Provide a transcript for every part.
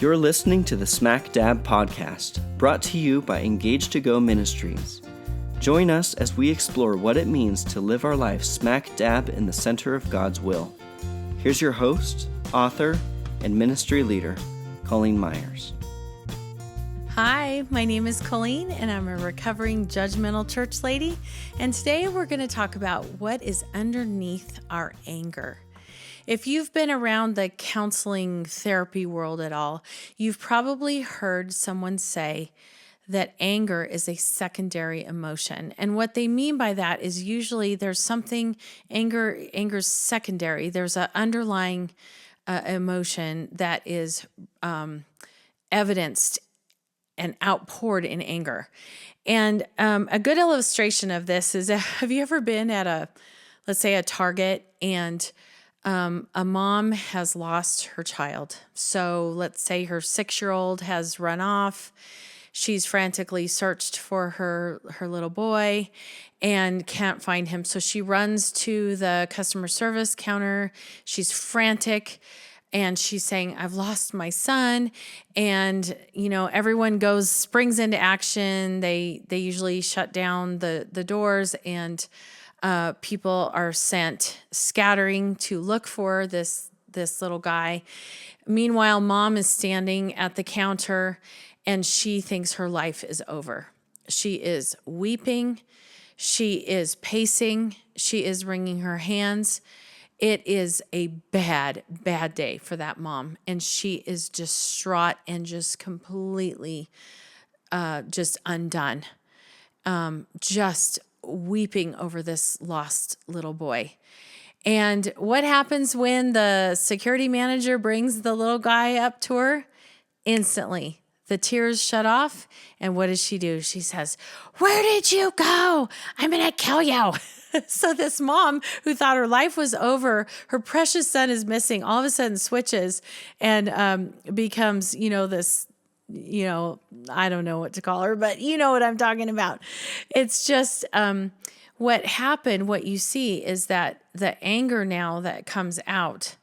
You're listening to the Smack Dab Podcast, brought to you by Engage to Go Ministries. Join us as we explore what it means to live our life smack dab in the center of God's will. Here's your host, author, and ministry leader, Colleen Myers. Hi, my name is Colleen, and I'm a recovering judgmental church lady. And today we're going to talk about what is underneath our anger. If you've been around the counseling therapy world at all, you've probably heard someone say that anger is a secondary emotion. And what they mean by that is usually there's something, anger's secondary. There's an underlying emotion that is evidenced and outpoured in anger. And a good illustration of this is, have you ever been at let's say a Target, and a mom has lost her child? So let's say her 6-year-old has run off. She's frantically searched for her little boy and can't find him. So she runs to the customer service counter. She's frantic. And she's saying, I've lost my son. And, everyone springs into action. They usually shut down the doors, and people are sent scattering to look for this little guy. Meanwhile, mom is standing at the counter, and she thinks her life is over. She is weeping. She is pacing. She is wringing her hands. It is a bad, bad day for that mom. And she is distraught and just completely just undone. Just weeping over this lost little boy. And what happens when the security manager brings the little guy up to her? Instantly, the tears shut off. And what does she do? She says, "Where did you go? I'm going to kill you." So this mom who thought her life was over, her precious son is missing, all of a sudden switches and becomes, this, I don't know what to call her, but you know what I'm talking about. It's just what happened, what you see is that the anger now that comes out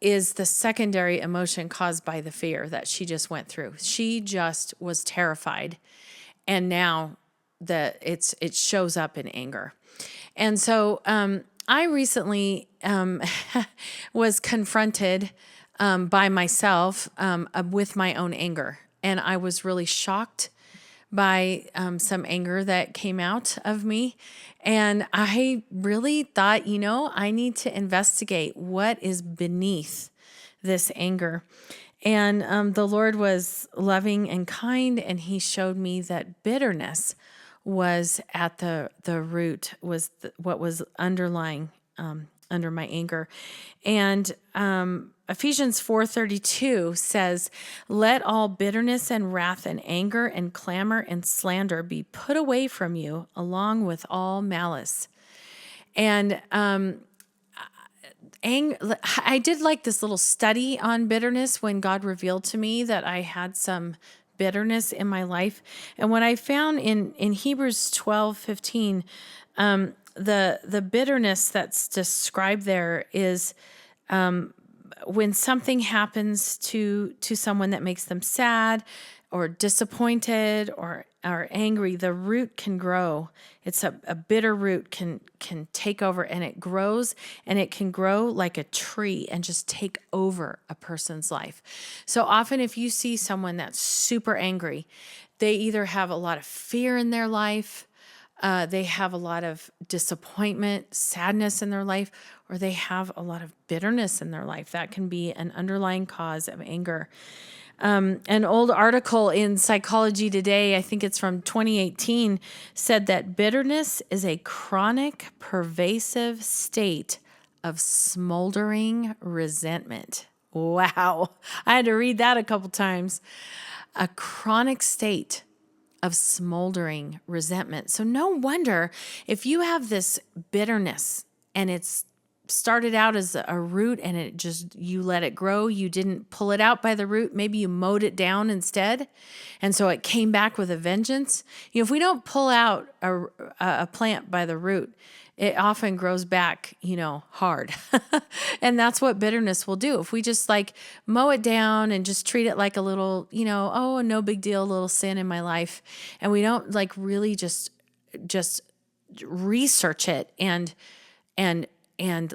is the secondary emotion caused by the fear that she just went through. She just was terrified, and now it shows up in anger. And so I recently was confronted by myself with my own anger. And I was really shocked by some anger that came out of me. And I really thought, I need to investigate what is beneath this anger. And the Lord was loving and kind, and He showed me that bitterness was at the root, was what was underlying under my anger. And Ephesians 4:32 says, "Let all bitterness and wrath and anger and clamor and slander be put away from you, along with all malice." And I did like this little study on bitterness when God revealed to me that I had some bitterness in my life. And what I found in Hebrews 12:15, the bitterness that's described there is when something happens to someone that makes them sad or disappointed or angry, the root can grow. It's a bitter root can take over, and it grows, and it can grow like a tree and just take over a person's life. So often if you see someone that's super angry, they either have a lot of fear in their life, they have a lot of disappointment, sadness in their life, or they have a lot of bitterness in their life. That can be an underlying cause of anger. An old article in Psychology Today, I think it's from 2018, said that bitterness is a chronic, pervasive state of smoldering resentment. Wow. I had to read that a couple times. A chronic state of smoldering resentment. So no wonder if you have this bitterness and it's started out as a root and you let it grow, you didn't pull it out by the root, maybe you mowed it down instead, and so it came back with a vengeance. If we don't pull out a plant by the root, it often grows back, hard. And that's what bitterness will do. If we just like mow it down and just treat it like a little, oh, no big deal, little sin in my life. And we don't like really just research it and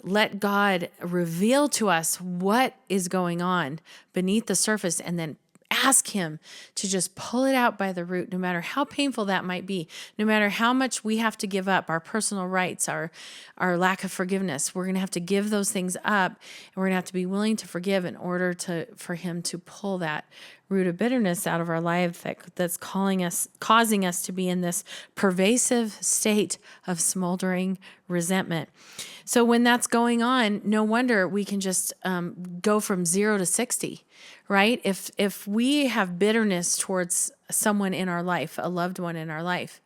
let God reveal to us what is going on beneath the surface, and then ask him to just pull it out by the root, no matter how painful that might be, no matter how much we have to give up, our personal rights, our lack of forgiveness. We're going to have to give those things up, and we're going to have to be willing to forgive in order for him to pull that root of bitterness out of our life that's causing us to be in this pervasive state of smoldering resentment. So when that's going on, no wonder we can just go from 0 to 60, right? If we have bitterness towards someone in our life, a loved one in our life,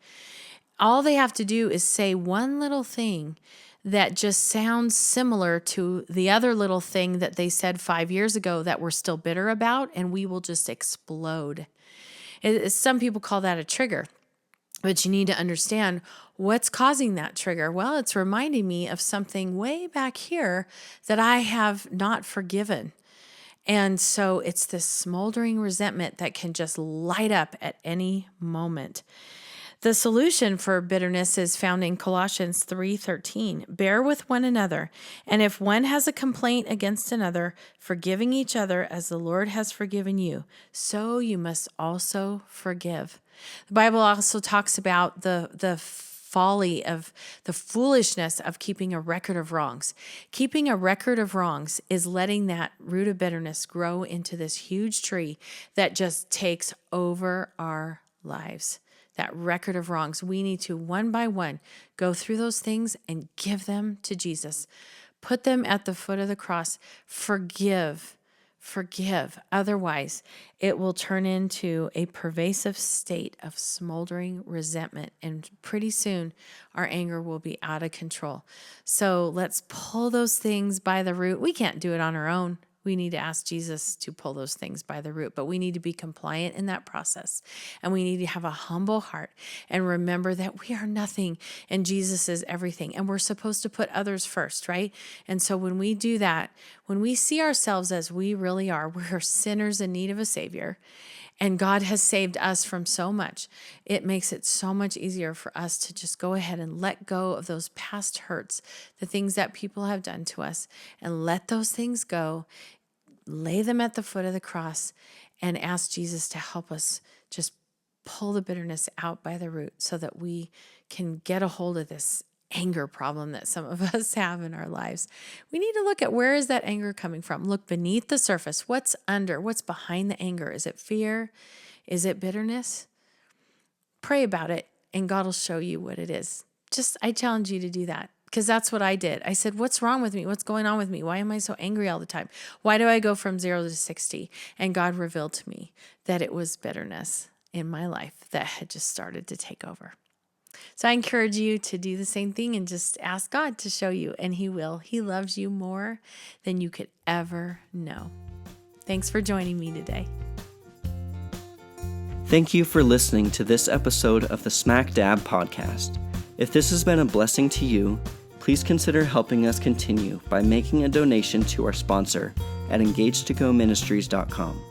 all they have to do is say one little thing that just sounds similar to the other little thing that they said 5 years ago that we're still bitter about, and we will just explode. Some people call that a trigger, but you need to understand what's causing that trigger. Well, it's reminding me of something way back here that I have not forgiven. And so it's this smoldering resentment that can just light up at any moment. The solution for bitterness is found in Colossians 3:13. Bear with one another, and if one has a complaint against another, forgiving each other as the Lord has forgiven you, so you must also forgive. The Bible also talks about the folly of the foolishness of keeping a record of wrongs. Keeping a record of wrongs is letting that root of bitterness grow into this huge tree that just takes over our lives. That record of wrongs. We need to, one by one, go through those things and give them to Jesus. Put them at the foot of the cross. Forgive. Otherwise, it will turn into a pervasive state of smoldering resentment. And pretty soon, our anger will be out of control. So let's pull those things by the root. We can't do it on our own. We need to ask Jesus to pull those things by the root, but we need to be compliant in that process. And we need to have a humble heart and remember that we are nothing and Jesus is everything. And we're supposed to put others first, right? And so when we do that, when we see ourselves as we really are, we're sinners in need of a Savior, and God has saved us from so much, it makes it so much easier for us to just go ahead and let go of those past hurts, the things that people have done to us, and let those things go, lay them at the foot of the cross, and ask Jesus to help us just pull the bitterness out by the root so that we can get a hold of this anger problem that some of us have in our lives. We need to look at, where is that anger coming from? Look beneath the surface. What's under? What's behind the anger? Is it fear? Is it bitterness? Pray about it, and God will show you what it is. I challenge you to do that, because that's what I did. I said, what's wrong with me? What's going on with me? Why am I so angry all the time? Why do I go from 0 to 60? And God revealed to me that it was bitterness in my life that had just started to take over. So I encourage you to do the same thing and just ask God to show you, and He will. He loves you more than you could ever know. Thanks for joining me today. Thank you for listening to this episode of the Smack Dab podcast. If this has been a blessing to you, please consider helping us continue by making a donation to our sponsor at engagetogoministries.com.